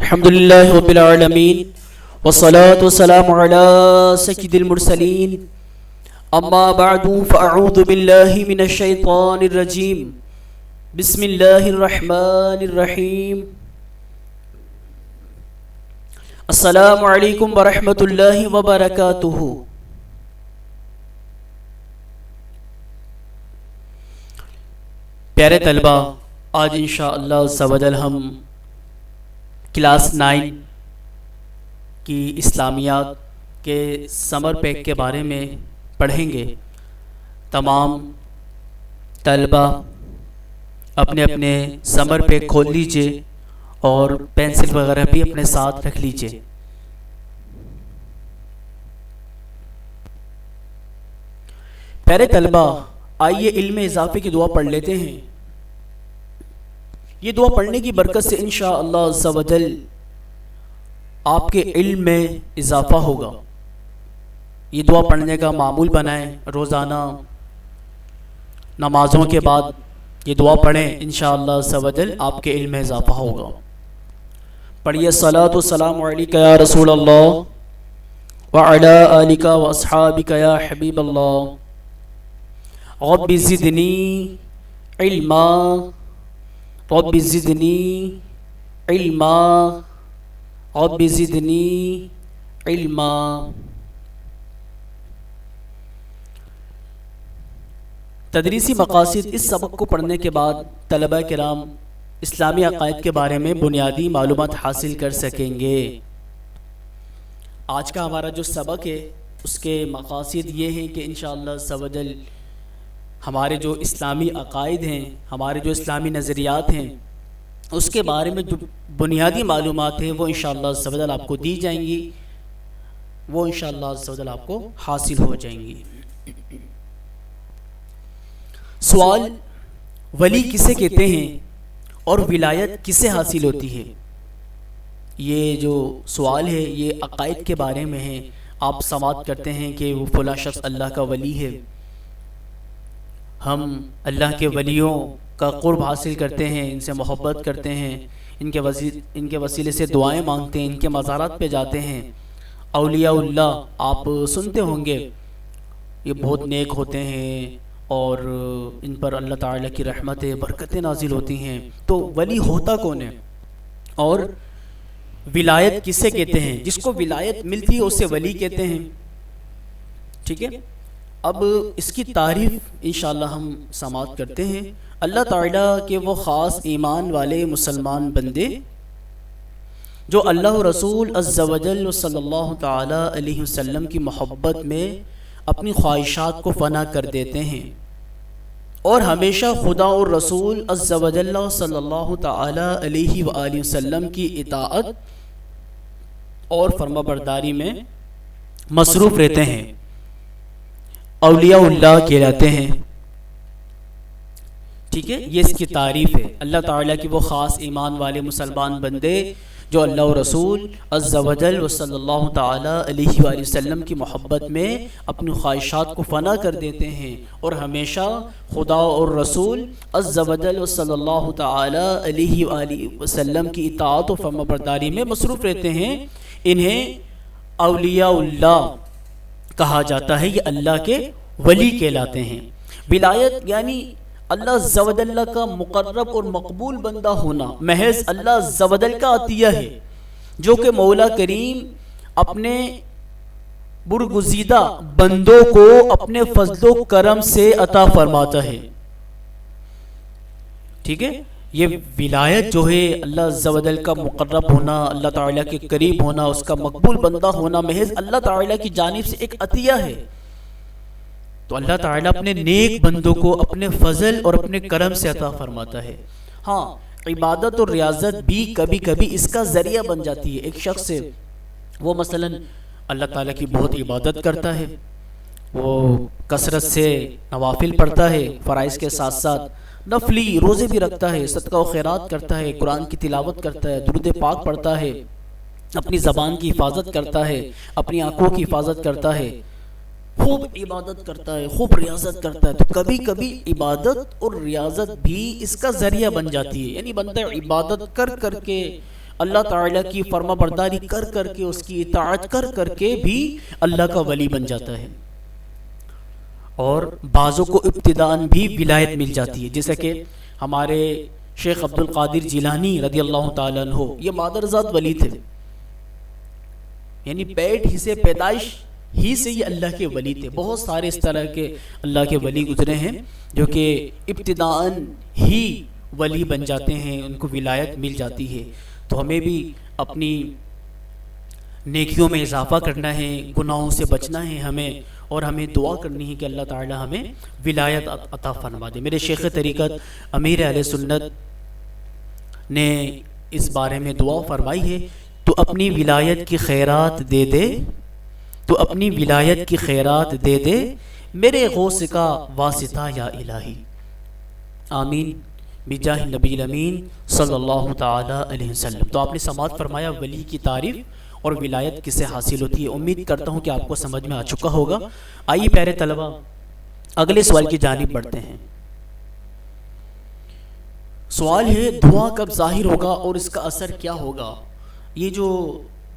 الحمد لله رب العالمين والصلاة والسلام على سيد المرسلين أما بعد فأعوذ بالله من الشيطان الرجيم بسم الله الرحمن الرحيم السلام علیکم ورحمۃ اللہ وبرکاتہ۔ پیارے طلبہ، آج انشاءاللہ عز و جل ہم کلاس 9 کی اسلامیات کے سمر پیک کے بارے میں پڑھیں گے۔ تمام طلبہ اپنے اپنے سمر پیک کھول لیجئے اور پینسل وغیرہ بھی اپنے ساتھ رکھ لیجئے۔ پیارے طلبہ، آئیے علم اضافے کی دعا پڑھ لیتے ہیں۔ یہ دعا پڑھنے کی برکت سے انشاءاللہ عز و جل آپ کے علم میں اضافہ ہوگا۔ یہ دعا پڑھنے کا معمول بنائیں، روزانہ نمازوں کے بعد یہ دعا پڑھیں، انشاءاللہ عز و جل آپ کے علم میں اضافہ ہوگا۔ پڑھیے، الصلاۃ والسلام علیک یا رسول اللہ وعلی آلک واصحابک یا حبیب اللہ، رب زدنی علما رب زدنی علما رب زدنی علما۔ تدریسی مقاصد: اس سبق کو پڑھنے کے بعد طلبہ کرام اسلامی عقائد کے بارے میں بنیادی معلومات حاصل کر سکیں گے۔ آج کا ہمارا جو سبق ہے اس کے مقاصد یہ ہیں کہ انشاءاللہ عز و جل ہمارے جو اسلامی عقائد ہیں، ہمارے جو اسلامی نظریات ہیں، اس کے بارے میں جو بنیادی معلومات ہیں وہ انشاءاللہ عز و جل آپ کو دی جائیں گی، وہ انشاءاللہ عز و جل آپ کو حاصل ہو جائیں گی۔ سوال: ولی کسے کہتے ہیں اور ولایت کسے حاصل ہوتی ہے؟ یہ جو سوال ہے یہ عقائد کے بارے میں ہے۔ آپ سماعت کرتے ہیں کہ وہ فلاں شخص اللہ کا ولی ہے، ہم اللہ کے ولیوں کا قرب حاصل کرتے ہیں، ان سے محبت کرتے ہیں، ان کے وسیلے سے دعائیں مانگتے ہیں، ان کے مزارات پہ جاتے ہیں۔ اولیاء اللہ آپ سنتے ہوں گے، یہ بہت نیک ہوتے ہیں اور ان پر اللہ تعالیٰ کی رحمتیں برکتیں نازل ہوتی ہیں۔ تو ولی ہوتا کون ہے اور ولایت کسے کہتے ہیں؟ جس کو ولایت ملتی ہے اسے ولی کہتے ہیں، ٹھیک ہے۔ اب اس کی تعریف انشاءاللہ ہم سماعت کرتے ہیں۔ اللہ تعالیٰ کے وہ خاص ایمان والے مسلمان بندے جو اللہ رسول عز و جل صلی اللہ تعالیٰ علیہ وسلم کی محبت میں اپنی خواہشات کو فنا کر دیتے ہیں اور ہمیشہ خدا اور رسول عز و جل صلی اللہ تعالیٰ علیہ وآلہ وسلم کی اطاعت اور فرمانبرداری میں مصروف رہتے ہیں، اولیاء اللہ کہلاتے ہیں، ٹھیک ہے۔ یہ اس کی تعریف ہے۔ اللہ تعالیٰ کی وہ خاص ایمان والے مسلمان بندے جو اللہ و رسول عز و جل و صلی اللہ تعالیٰ علیہ وآلہ وسلم کی محبت میں اپنی خواہشات کو فنا کر دیتے ہیں اور ہمیشہ خدا اور رسول عز و جل و صلی اللہ تعالیٰ علیہ وآلہ وسلم کی اطاعت و فرمانبرداری میں مصروف رہتے ہیں، انہیں اولیاء اللہ کہا جاتا ہے، یہ اللہ کے ولی کہلاتے ہیں۔ ولایت یعنی اللہ عز و جل کا مقرب اور مقبول بندہ ہونا، محض اللہ عز و جل کا عطیہ ہے جو کہ مولا کریم اپنے برگزیدہ بندوں کو اپنے فضل و کرم سے عطا فرماتا ہے، ٹھیک ہے۔ یہ ولایت جو ہے اللہ عز و جل کا مقرب ہونا، اللہ تعالیٰ کے قریب ہونا، اس کا مقبول بندہ ہونا محض اللہ تعالیٰ کی جانب سے ایک عطیہ ہے۔ تو اللہ تعالیٰ اپنے نیک بندوں کو اپنے فضل اور اپنے کرم سے عطا فرماتا ہے۔ ہاں، عبادت اور ریاضت بھی کبھی کبھی اس کا ذریعہ بن جاتی ہے۔ ایک شخص ہے، وہ مثلا اللہ تعالیٰ کی بہت عبادت کرتا ہے، وہ کثرت سے نوافل پڑھتا ہے، فرائض کے ساتھ ساتھ نفلی روزے بھی رکھتا ہے، صدقہ و خیرات کرتا ہے، قرآن کی تلاوت کرتا ہے، درود پاک پڑھتا ہے، اپنی زبان کی حفاظت کرتا ہے، اپنی آنکھوں کی حفاظت کرتا ہے، خوب عبادت کرتا ہے، خوب ریاضت کرتا ہے۔ تو کبھی کبھی عبادت اور ریاضت بھی اس کا ذریعہ بن جاتی ہے، یعنی بندہ عبادت کر کر کے اللہ تعالیٰ کی فرما برداری کر کر کے، اس کی اطاعت کر کر کے بھی اللہ کا ولی بن جاتا ہے، اور بعضوں کو ابتداءً بھی ولایت مل جاتی ہے، جیسا کہ ہمارے شیخ عبد القادر جیلانی رضی اللہ تعالیٰ عنہ، یہ مادرزاد ولی تھے، یعنی پیٹ ہی سے، پیدائش ہی سے یہ اللہ کے ولی تھے۔ بہت سارے اس طرح کے اللہ کے ولی گزرے ہیں جو کہ ابتداءً ہی ولی بن جاتے ہیں، ان کو ولایت مل جاتی ہے۔ تو ہمیں بھی اپنی نیکیوں میں اضافہ کرنا ہے، گناہوں سے بچنا ہے ہمیں، اور ہمیں دعا کرنی ہے کہ اللہ تعالی ہمیں ولایت عطا فرما دے۔ میرے شیخ طریقت امیر اہل سنت نے اس بارے میں دعا فرمائی ہے، تو اپنی ولایت کی خیرات دے دے، تو اپنی ولایت کی خیرات دے دے، میرے غوث کا واسطہ یا الہی، آمین بجاہ نبی الامین صلی اللہ تعالی علیہ وسلم۔ تو آپ نے سماعت فرمایا ولی کی تعریف اور ولایت کسے حاصل ہوتی ہے۔ امید کرتا ہوں کہ آپ کو سمجھ میں آ چکا ہوگا۔ آئیے پیارے طلبہ اگلے سوال کی جانب بڑھتے ہیں۔ سوال ہے دھواں کب ظاہر ہوگا اور اس کا اثر کیا ہوگا؟ یہ جو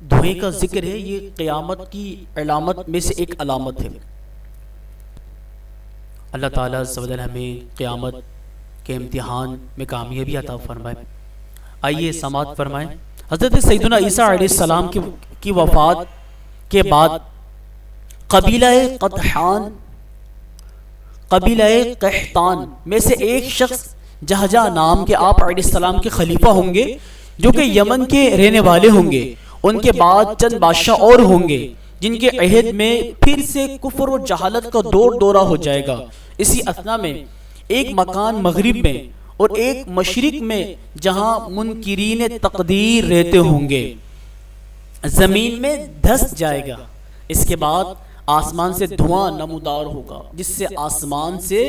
دھوئیں کا ذکر ہے یہ قیامت کی علامت میں سے ایک علامت ہے۔ اللہ تعالیٰ عز و جل ہمیں قیامت کے امتحان میں کامیابی عطا فرمائے۔ آئیے سماعت فرمائیں۔ حضرت سیدنا عیسیٰ علیہ السلام کی وفات کے بعد قبیلہ قحطان میں سے ایک شخص جہجہ نام کے آپ علیہ السلام کے خلیفہ ہوں گے، جو کہ یمن کے رہنے والے ہوں گے۔ ان کے بعد چند بادشاہ اور ہوں گے جن کے عہد میں پھر سے کفر و جہالت کا دورہ ہو جائے گا۔ اسی اثنا میں ایک مکان مغرب میں اور ایک مشرق میں جہاں منکرین تقدیر رہتے ہوں گے، زمین میں دھس جائے گا۔ اس کے بعد آسمان سے دھواں نمودار ہوگا جس سے آسمان سے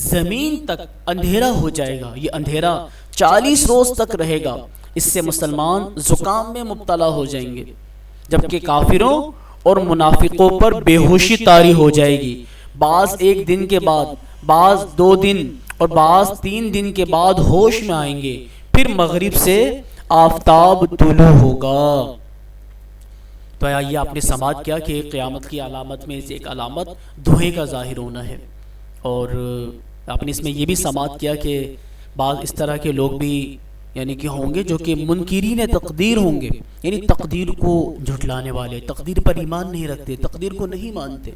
زمین تک اندھیرا ہو جائے گا۔ یہ اندھیرا 40 روز تک رہے گا۔ اس سے مسلمان زکام میں مبتلا ہو جائیں گے، جبکہ کافروں اور منافقوں پر بے ہوشی طاری ہو جائے گی۔ بعض ایک دن کے بعد، بعض 2 دن اور بعض 3 دن کے بعد ہوش میں آئیں گے، پھر مغرب سے آفتاب طلوع ہوگا۔ تو آئیے آپ نے سماعت کیا کہ قیامت کی علامت میں سے ایک علامت دھوئیں کا ظاہر ہونا ہے، اور آپ نے اس میں یہ بھی سماعت کیا کہ بعض اس طرح کے لوگ بھی یعنی کہ ہوں گے جو کہ منکرین تقدیر ہوں گے، یعنی تقدیر کو جھٹلانے والے، تقدیر پر ایمان نہیں رکھتے، تقدیر کو نہیں مانتے۔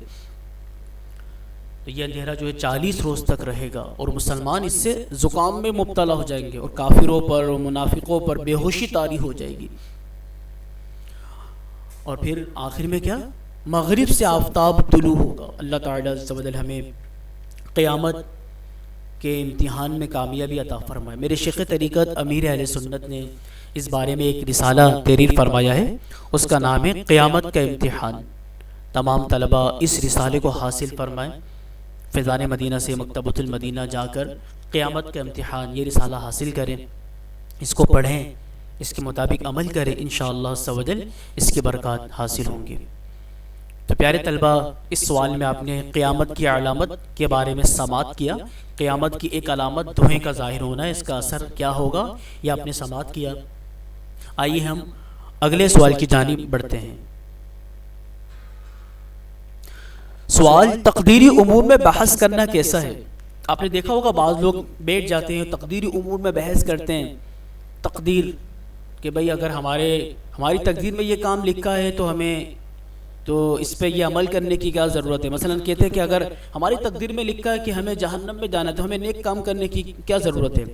تو یہ اندھیرا جو ہے 40 روز تک رہے گا، اور مسلمان اس سے زکام میں مبتلا ہو جائیں گے، اور کافروں پر اور منافقوں پر بے ہوشی طاری ہو جائے گی۔ اور پھر آخر میں کیا؟ مغرب سے آفتاب طلوع ہوگا۔ اللہ تعالیٰ عز و جل ہمیں قیامت کے امتحان میں کامیابی عطا فرمائے۔ میرے شیخ طریقت امیر اہل سنت نے اس بارے میں ایک رسالہ تحریر فرمایا ہے، اس کا نام ہے قیامت کا امتحان۔ تمام طلبہ اس رسالے کو حاصل فرمائیں، فیضان مدینہ سے مکتبۃ المدینہ جا کر قیامت کا امتحان یہ رسالہ حاصل کریں، اس کو پڑھیں، اس کے مطابق عمل کریں، انشاءاللہ عز و جل اس کی برکات حاصل ہوں گی۔ تو پیارے طلبہ اس سوال میں آپ نے قیامت کی علامت کے بارے میں سماعت کیا۔ قیامت کی ایک علامت دھوئیں کا ظاہر ہونا ہے، اس کا اثر کیا ہوگا یہ آپ نے سماعت کیا۔ آئیے ہم اگلے سوال کی جانب بڑھتے ہیں۔ سوال تقدیری امور میں بحث کرنا کیسا ہے؟ آپ نے دیکھا ہوگا بعض لوگ بیٹھ جاتے ہیں تقدیری امور میں بحث کرتے ہیں، تقدیر کہ بھئی اگر ہماری تقدیر میں یہ کام لکھا ہے تو اس پہ یہ عمل کرنے کی کیا ضرورت ہے۔ مثلا کہتے ہیں کہ اگر ہماری تقدیر میں لکھا ہے کہ ہمیں جہنم میں جانا ہے تو ہمیں نیک کام کرنے کی کیا ضرورت ہے،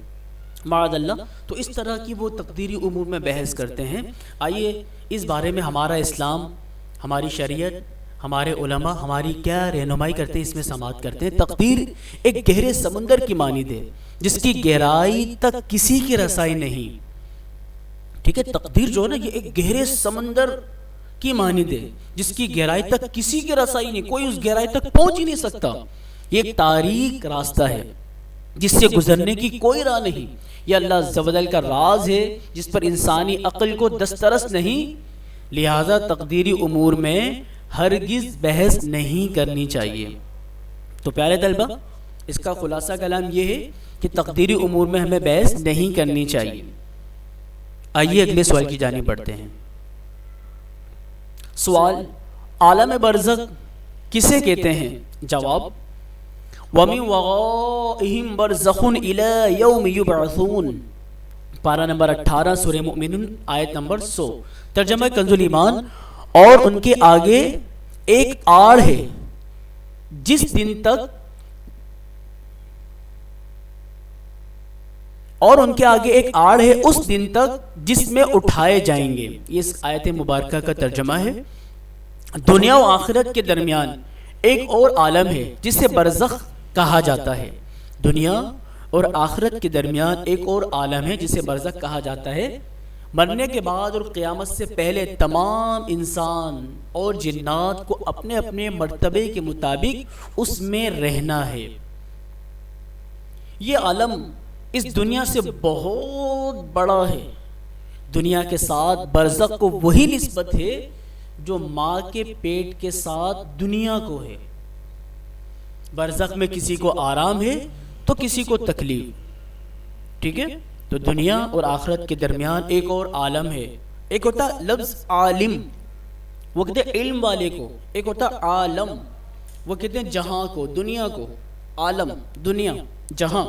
معاذ اللہ۔ تو اس طرح کی وہ تقدیری امور میں بحث کرتے ہیں۔ آئیے اس بارے میں ہمارا اسلام، ہماری شریعت، ہمارے علماء ہماری کیا رہنمائی کرتے ہیں، اس میں سماعت کرتے ہیں۔ تقدیر ایک گہرے سمندر کی مانند ہے جس کی گہرائی تک کسی کی رسائی نہیں۔ ٹھیک ہے، تقدیر جو ہے نا یہ ایک گہرے سمندر کی مانند ہے جس کی گہرائی تک کسی کی رسائی نہیں، کوئی اس گہرائی تک پہنچ ہی نہیں سکتا۔ یہ ایک تاریک راستہ ہے جس سے گزرنے کی کوئی راہ نہیں۔ یہ اللہ عز و جل کا راز ہے جس پر انسانی عقل کو دسترس نہیں، لہذا تقدیری امور میں ہرگز بحث نہیں کرنی چاہیے۔ تو پیارے طلبہ اس کا خلاصہ کلام یہ ہے کہ تقدیری امور میں ہمیں بحث نہیں کرنی چاہیے۔ آئیے اگلے سوال کی جانب بڑھتے ہیں۔ سوال، عالم برزخ کسے کہتے ہیں؟ جواب، وَمِن وَرَائِهِمْ بَرْزَخٌ إِلَى يَوْمِ يُبْعَثُونَ، پارہ نمبر 18 سورہ مومنون آیت نمبر 100۔ ترجمہ کنز الایمان، اور ان کے آگے ایک آڑ ہے جس دن تک اور ان کے آگے ایک آڑ ہے اس دن تک جس میں اٹھائے جائیں گے۔ یہ اس آیت مبارکہ کا ترجمہ ہے۔ دنیا و آخرت کے درمیان ایک اور عالم ہے جسے برزخ کہا جاتا ہے۔ دنیا اور آخرت کے درمیان ایک اور عالم ہے جسے برزخ کہا جاتا ہے۔ مرنے کے بعد اور قیامت سے پہلے تمام انسان اور جنات کو اپنے اپنے مرتبے کے مطابق اس میں رہنا ہے۔ یہ عالم اس دنیا سے بہت بڑا ہے۔ دنیا کے ساتھ برزخ کو وہی نسبت ہے جو ماں کے پیٹ کے ساتھ دنیا کو ہے۔ برزخ میں کسی کو آرام ہے تو کسی کو تکلیف، ٹھیک ہے؟ تو دنیا اور آخرت کے درمیان ایک اور عالم ہے۔ ایک ہوتا لفظ عالم، وہ کہتے ہیں علم والے کو، ایک ہوتا عالم، وہ کہتے ہیں جہاں کو، دنیا کو۔ عالم دنیا، جہاں۔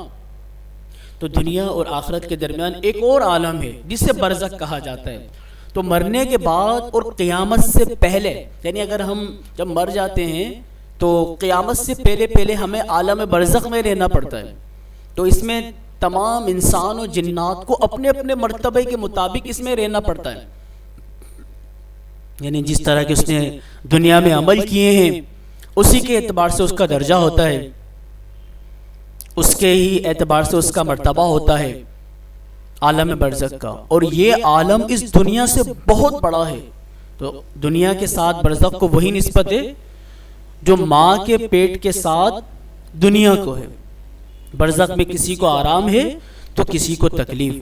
تو دنیا اور آخرت کے درمیان ایک اور عالم ہے جسے برزخ کہا جاتا ہے۔ تو مرنے کے بعد اور قیامت سے پہلے، یعنی اگر ہم جب مر جاتے ہیں تو قیامت سے پہلے ہمیں عالم برزخ میں رہنا پڑتا ہے۔ تو اس میں تمام انسان اور جنات کو اپنے اپنے مرتبے کے مطابق اس میں رہنا پڑتا ہے۔ یعنی جس طرح کہ اس نے دنیا میں عمل کیے ہیں اسی کے اعتبار سے اس کا درجہ ہوتا ہے، اس کے ہی اعتبار سے اس کا مرتبہ ہوتا ہے عالم برزخ کا۔ اور یہ عالم اس دنیا سے بہت بڑا ہے۔ تو دنیا کے ساتھ برزخ کو وہی نسبت ہے جو ماں کے پیٹ کے ساتھ دنیا کو ہے۔ برزخ میں کسی کو آرام ہے تو کسی کو تکلیف۔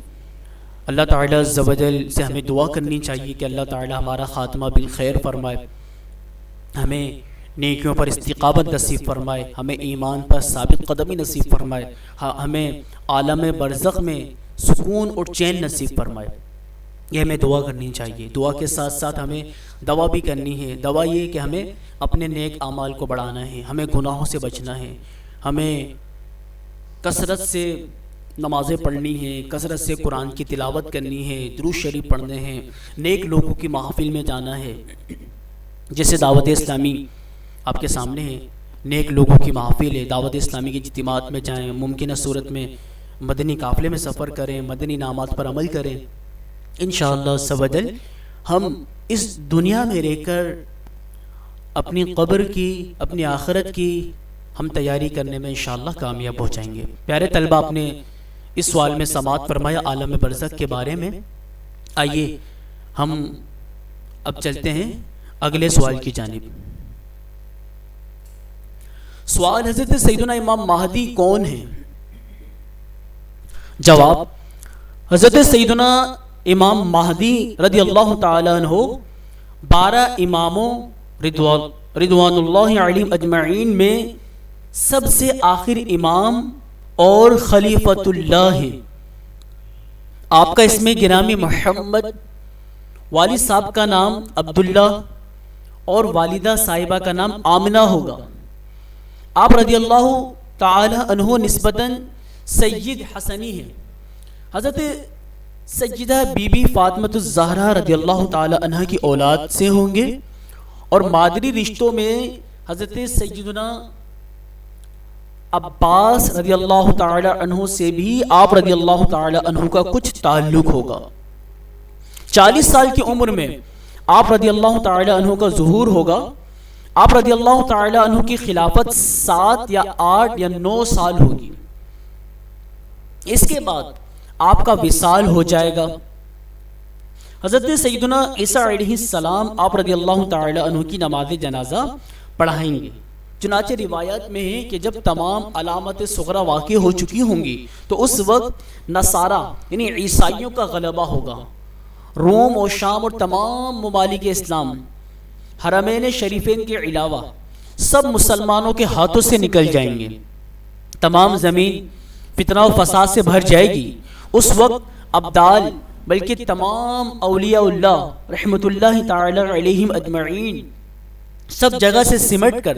اللہ تعالیٰ عز و جل سے ہمیں دعا کرنی چاہیے کہ اللہ تعالیٰ ہمارا خاتمہ بالخیر فرمائے، ہمیں نیکیوں پر استقامت نصیب فرمائے، ہمیں ایمان پر ثابت قدمی نصیب فرمائے، ہمیں عالم برزخ میں سکون اور چین نصیب فرمائے۔ یہ ہمیں دعا کرنی چاہیے۔ دعا کے ساتھ ساتھ ہمیں دعا بھی کرنی ہے۔ دعا یہ کہ ہمیں اپنے نیک اعمال کو بڑھانا ہے، ہمیں گناہوں سے بچنا ہے، ہمیں کثرت سے نمازیں پڑھنی ہیں، کثرت سے قرآن کی تلاوت کرنی ہے، درود شریف پڑھنے ہیں، نیک لوگوں کی محفل میں جانا ہے۔ جیسے دعوت اسلامی آپ کے سامنے ہے، نیک لوگوں کی محفل ہے، دعوت اسلامی کی اجتماعات میں جائیں، ممکنہ صورت میں مدنی قافلے میں سفر کریں، مدنی انعامات پر عمل کریں۔ انشاءاللہ سبحانہ ہم اس دنیا میں رہ کر اپنی قبر کی، اپنی آخرت کی ہم تیاری کرنے میں انشاءاللہ کامیاب ہو جائیں گے۔ پیارے طلبہ، آپ نے اس سوال میں سماعت فرمایا عالم برزخ کے بارے میں۔ آئیے ہم اب چلتے ہیں اگلے سوال کی جانب۔ سوال، حضرت سیدنا امام مہدی کون ہیں؟ جواب، حضرت سیدنا امام مہدی رضی اللہ تعالیٰ عنہ 12 اماموں رضوان اللہ علیہم اجمعین میں سب سے آخر امام اور خلیفۃ اللہ ہے۔ آپ کا اسم گرامی محمد، والد صاحب کا نام عبداللہ اور والدہ صاحبہ کا نام آمنہ ہوگا۔ آپ رضی اللہ تعالی عنہ نسبتاً سید حسنی ہیں۔ حضرت سیدہ بی بی فاطمۃ الزہرا رضی اللہ تعالی عنہ کی اولاد سے ہوں گے، اور مادری رشتوں میں حضرت سیدنا عباس رضی اللہ تعالی عنہ سے بھی آپ رضی اللہ تعالی عنہ کا کچھ تعلق ہوگا۔ 40 سال کی عمر میں آپ رضی اللہ تعالی عنہ کا ظہور ہوگا۔ آپ رضی اللہ تعالی عنہ کی خلافت 7 یا 8 یا 9 سال ہوگی۔ اس کے بعد آپ کا وصال ہو جائے گا۔ حضرت سیدنا عیسیٰ علیہ السلام آپ رضی اللہ تعالی عنہ کی نماز جنازہ پڑھائیں گے۔ چنانچہ روایات میں ہے کہ جب تمام علامت صغرا واقع ہو چکی ہوں گی تو اس وقت نصارہ یعنی عیسائیوں کا غلبہ ہوگا۔ روم اور شام اور تمام ممالک اسلام حرمین شریفین کے علاوہ سب مسلمانوں کے ہاتھوں سے نکل جائیں گے۔ تمام زمین فتنہ و فساد سے بھر جائے گی۔ اس وقت ابدال بلکہ تمام اولیاء اللہ رحمت اللہ تعالی علیہم اجمعین سب جگہ سے سمٹ کر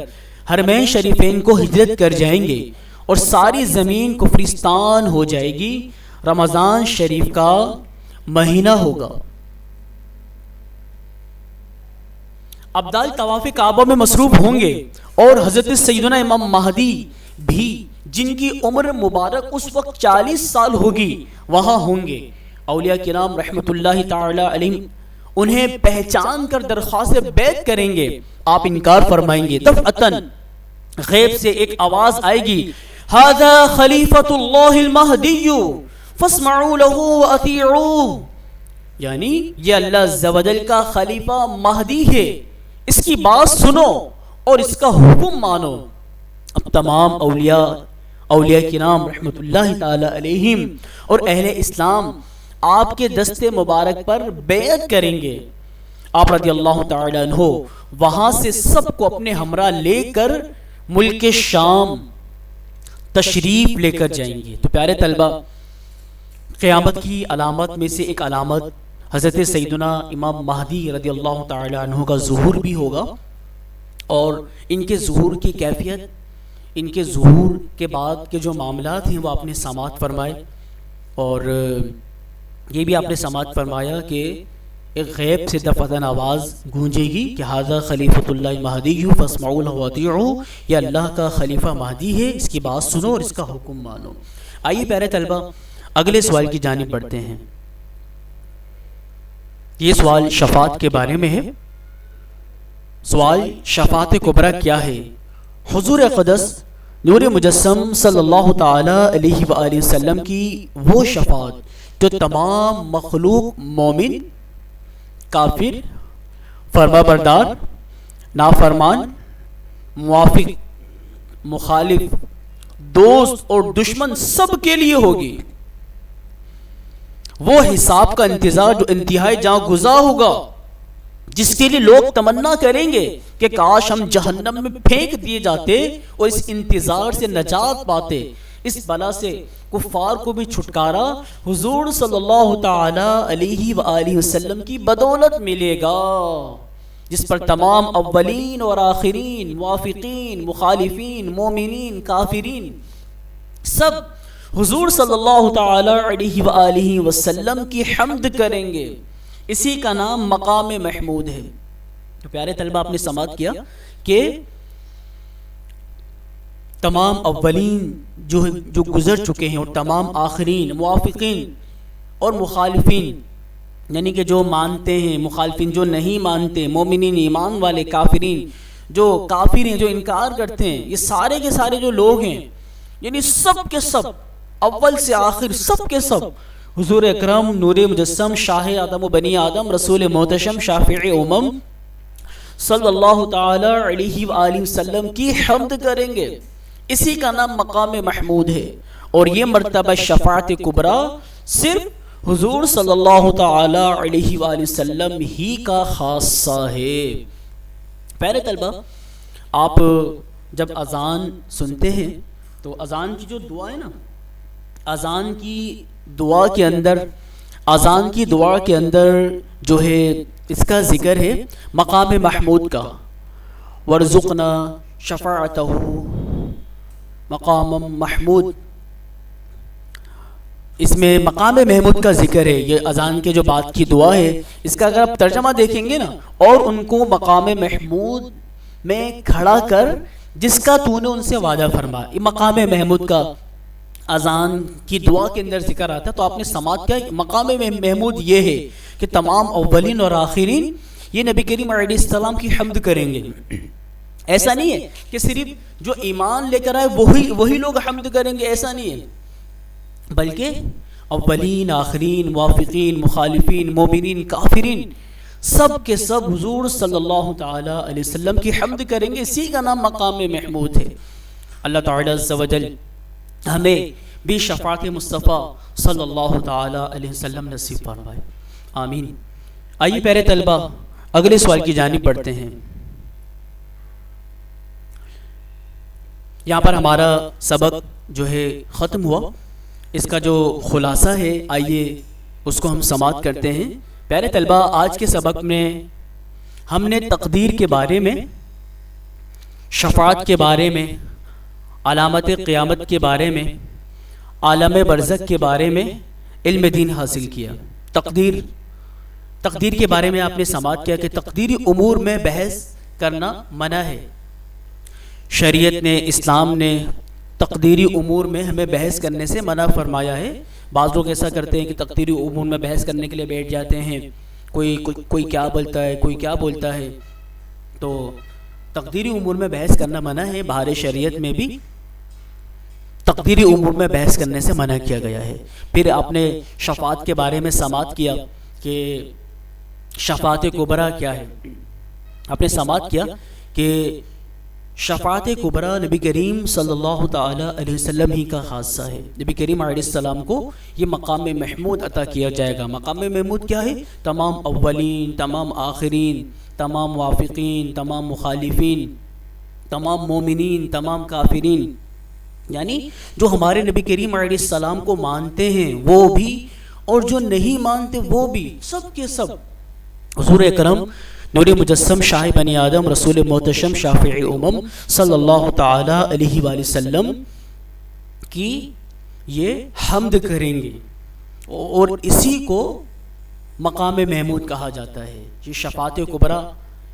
حرمین شریفین کو ہجرت کر جائیں گے اور ساری زمین کفرستان ہو جائے گی. رمضان شریف کا مہینہ ہوگا. ابدال طواف کعبہ میں مصروف ہوں گے اور حضرت سیدنا امام مہدی بھی جن کی عمر مبارک اس وقت 40 سال ہوگی وہاں ہوں گے. اولیاء کرام رحمت اللہ تعالی علیہم انہیں پہچان کر درخواست بیعت کریں گے. آپ انکار فرمائیں گے. دفعتاً غیب سے ایک آواز آئے گی, ھذا خلیفۃ اللہ المہدی فاسمعوا له واطیعوه, یعنی یہ اللہ عز و جل کا خلیفہ مہدی ہے, اس کی بات سنو اور اس کا حکم مانو. اب تمام اولیاء کرام رحمت اللہ تعالی علیہم اور اہل اسلام آپ کے دست مبارک پر بیعت کریں گے. آپ رضی اللہ تعالی عنہ وہاں سے سب کو اپنے ہمراہ لے کر ملک شام تشریف لے کر جائیں گے. تو پیارے طلبہ, قیامت کی علامت میں سے ایک علامت حضرت سیدنا امام مہدی رضی اللہ تعالی عنہ کا ظہور بھی ہوگا, اور ان کے ظہور کی کیفیت, ان کے ظہور کے بعد کے جو معاملات ہیں وہ آپ نے سماعت فرمائے. اور یہ بھی آپ نے سماعت فرمایا کہ ایک غیب سے دفعتاً آواز گونجے گی کہ ھذا خلیفۃ اللہ مہدی فاسمعوا له واطیعوه, یہ اللہ کا خلیفہ مہدی ہے, اس کی بات سنو اور اس کا حکم مانو. آئیے پیارے طلبہ اگلے سوال کی جانب بڑھتے ہیں. یہ سوال شفاعت کے بارے میں ہے. سوال شفاعت کبریٰ کیا ہے؟ حضور اقدس نور مجسم صلی اللہ تعالی علیہ وآلہ وسلم کی وہ شفاعت جو تمام مخلوق مومن, کافر, فرما بردار, نافرمان, موافق, مخالف, دوست اور دشمن سب کے لیے ہوگی. وہ حساب کا انتظار جو انتہائی جاں گزار ہوگا, جس کے لیے لوگ تمنا کریں گے کہ کاش ہم جہنم میں پھینک دیے جاتے اور اس انتظار سے نجات پاتے. اس بلا سے کفار کو بھی چھٹکارا حضور صلی اللہ تعالی علیہ وآلہ وسلم کی بدولت ملے گا, جس پر تمام اولین اور آخرین, موافقین, مخالفین, مومنین, کافرین سب حضور صلی اللہ تعالی علیہ وآلہ وسلم کی حمد کریں گے. اسی کا نام مقام محمود ہے. تو پیارے طلبہ آپ نے سماعت کیا کہ تمام اولین جو گزر چکے ہیں اور تمام آخرین, موافقین اور مخالفین, یعنی کہ جو مانتے ہیں, مخالفین جو نہیں مانتے, مومنین ایمان والے, کافرین جو کافر ہیں, جو انکار کرتے ہیں, یہ سارے کے سارے جو لوگ ہیں, یعنی سب کے سب اول سے آخر سب کے سب حضور اکرم نور مجسم شاہ آدم و بنی آدم رسول محتشم شافع امم صلی اللہ تعالی علیہ وآلہ وسلم کی حمد کریں گے. اسی کا نام مقام محمود ہے, اور یہ مرتبہ شفاعت کبریٰ صرف حضور صلی اللہ تعالی علیہ وآلہ وسلم ہی کا خاصہ ہے. پیارے طلبہ, آپ جب اذان سنتے ہیں تو اذان کی جو دعا ہے نا, اذان کی دعا کے اندر جو ہے اس کا ذکر ہے مقام محمود کا. ورزقنا شفاعتہ مقام محمود, اس میں مقام محمود کا ذکر ہے. یہ اذان کے جو بعد کی دعا ہے, اس کا اگر آپ ترجمہ دیکھیں گے نا, اور ان کو مقام محمود میں کھڑا کر جس کا تو نے ان سے وعدہ فرمایا. یہ مقام محمود کا اذان کی دعا کے اندر ذکر آتا ہے. تو آپ نے سماعت کیا, مقام محمود یہ ہے کہ تمام اولین اور آخرین یہ نبی کریم علیہ السلام کی حمد کریں گے. ایسا نہیں ہے کہ صرف جو ایمان لے کر آئے وہی لوگ حمد کریں گے, ایسا نہیں ہے, بلکہ اولین, آخرین, موافقین, مخالفین, مومنین, کافرین سب کے سب حضور صلی اللہ تعالی علیہ وسلم کی حمد کریں گے. اسی کا نام مقام محمود ہے. اللہ تعالی عز و جل ہمیں بھی شفاعت مصطفیٰ صلی اللہ تعالی علیہ وسلم نصیب فرمائے, آمین. آئیے پیارے طلبہ اگلے سوال کی جانب بڑھتے ہیں. یہاں پر ہمارا سبق جو ہے ختم ہوا. اس کا جو خلاصہ ہے آئیے اس کو ہم سماعت کرتے ہیں۔ پیارے طلبہ، آج کے سبق میں ہم نے تقدیر کے بارے میں، شفاعت کے بارے میں، علامت قیامت کے بارے میں، عالم برزخ کے بارے میں علم دین حاصل کیا۔ تقدیر کے بارے میں آپ نے سماعت کیا کہ تقدیری امور میں بحث کرنا منع ہے۔ شریعت نے، اسلام نے تقدیری امور میں ہمیں بحث کرنے سے منع فرمایا ہے۔ بعض لوگ ایسا کرتے ہیں کہ تقدیری امور میں بحث کرنے کے لیے بیٹھ جاتے ہیں، کوئی کیا بولتا ہے، کوئی کیا بولتا ہے۔ تو تقدیری امور میں بحث کرنا منع ہے۔ بہار شریعت میں بھی تقدیری امور میں بحث کرنے سے منع کیا گیا ہے۔ پھر آپ نے شفاعت کے بارے میں سماعت کیا کہ شفاعت کبریٰ کیا ہے۔ آپ نے سماعت کیا کہ شفاعت کبریٰ نبی کریم صلی اللہ تعالی علیہ وسلم ہی کا خاصہ ہے۔ نبی کریم علیہ السلام کو یہ مقام محمود عطا کیا جائے گا۔ مقام محمود کیا ہے؟ تمام اولین، تمام آخرین، تمام وافقین، تمام مخالفین، تمام مومنین، تمام کافرین، یعنی جو ہمارے نبی کریم علیہ السلام کو مانتے ہیں وہ بھی، اور جو نہیں مانتے وہ بھی، سب کے سب حضور اکرم نور مجسم شاہ بنی آدم رسول محتشم شافع امم صلی اللہ تعالی علیہ وآلہ وسلم کی یہ حمد کریں گے، اور اسی کو مقام محمود کہا جاتا ہے۔ یہ شفاعت کبریٰ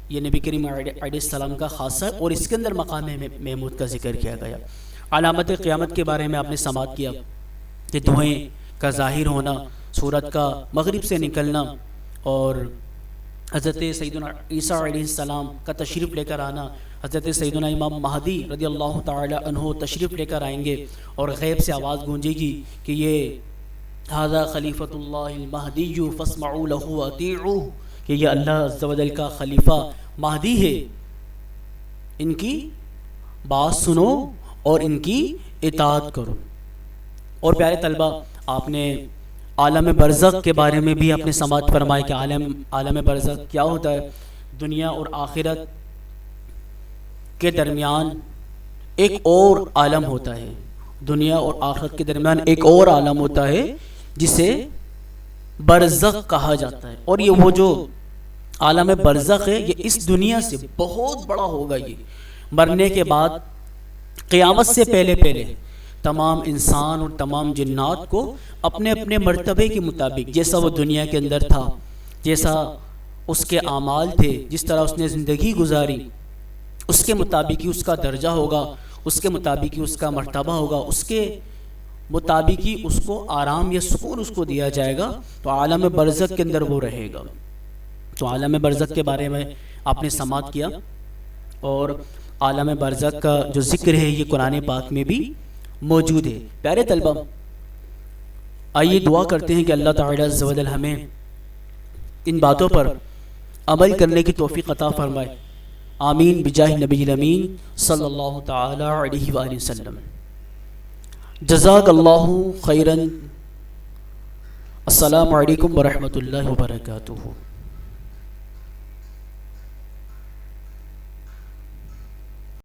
یہ نبی کریم علیہ السلام کا خاصہ ہے، اور اس کے اندر مقام محمود کا ذکر کیا گیا۔ علامت قیامت کے بارے میں آپ نے سماعت کیا کہ دھوئیں کا ظاہر ہونا، سورج کا مغرب سے نکلنا، اور حضرت سیدنا عیسیٰ علیہ السلام کا تشریف لے کر آنا۔ حضرت سیدنا امام مہدی رضی اللہ تعالی عنہ تشریف لے کر آئیں گے، اور غیب سے آواز گونجے گی کہ یہ ھذا خلیفۃ اللہ المہدی فاسمعوا لہ واطیعوہ، کہ یہ اللہ عز و جل کا خلیفہ مہدی ہے، ان کی بات سنو اور ان کی اطاعت کرو۔ اور پیارے طلبہ، آپ نے عالم برزخ کے بارے میں بھی اپنے سماعت فرمائے کہ عالم برزخ کیا ہوتا ہے۔ دنیا اور آخرت کے درمیان ایک اور عالم ہوتا ہے، دنیا اور آخرت کے درمیان ایک اور عالم ہوتا ہے جسے برزخ کہا جاتا ہے، اور یہ وہ جو عالم برزخ ہے یہ اس دنیا سے بہت بڑا ہوگا۔ یہ مرنے کے بعد، قیامت سے پہلے تمام انسان اور تمام جنات کو اپنے اپنے مرتبے کے مطابق، جیسا وہ دنیا کے اندر تھا، جیسا اس کے اعمال تھے، جس طرح اس نے زندگی گزاری، اس کے مطابق ہی اس کا درجہ ہوگا، اس کے مطابق ہی اس کا مرتبہ ہوگا، اس کے مطابق ہی اس کو آرام یا سکون اس کو دیا جائے گا۔ تو عالم برزخ کے اندر وہ رہے گا۔ تو عالم برزخ کے بارے میں آپ نے سماعت کیا، اور عالم برزخ کا جو ذکر ہے یہ قرآن پاک میں بھی موجود ہے۔ پیارے طلبہ، آئیے دعا کرتے ہیں کہ اللہ تعالی عز و جل ہمیں ان باتوں پر عمل کرنے کی توفیق عطا فرمائے۔ آمین بجاہ نبی الامین صلی اللہ تعالی علیہ وآلہ وسلم۔ جزاک اللہ خیرا۔ السلام علیکم ورحمۃ اللہ وبرکاتہ۔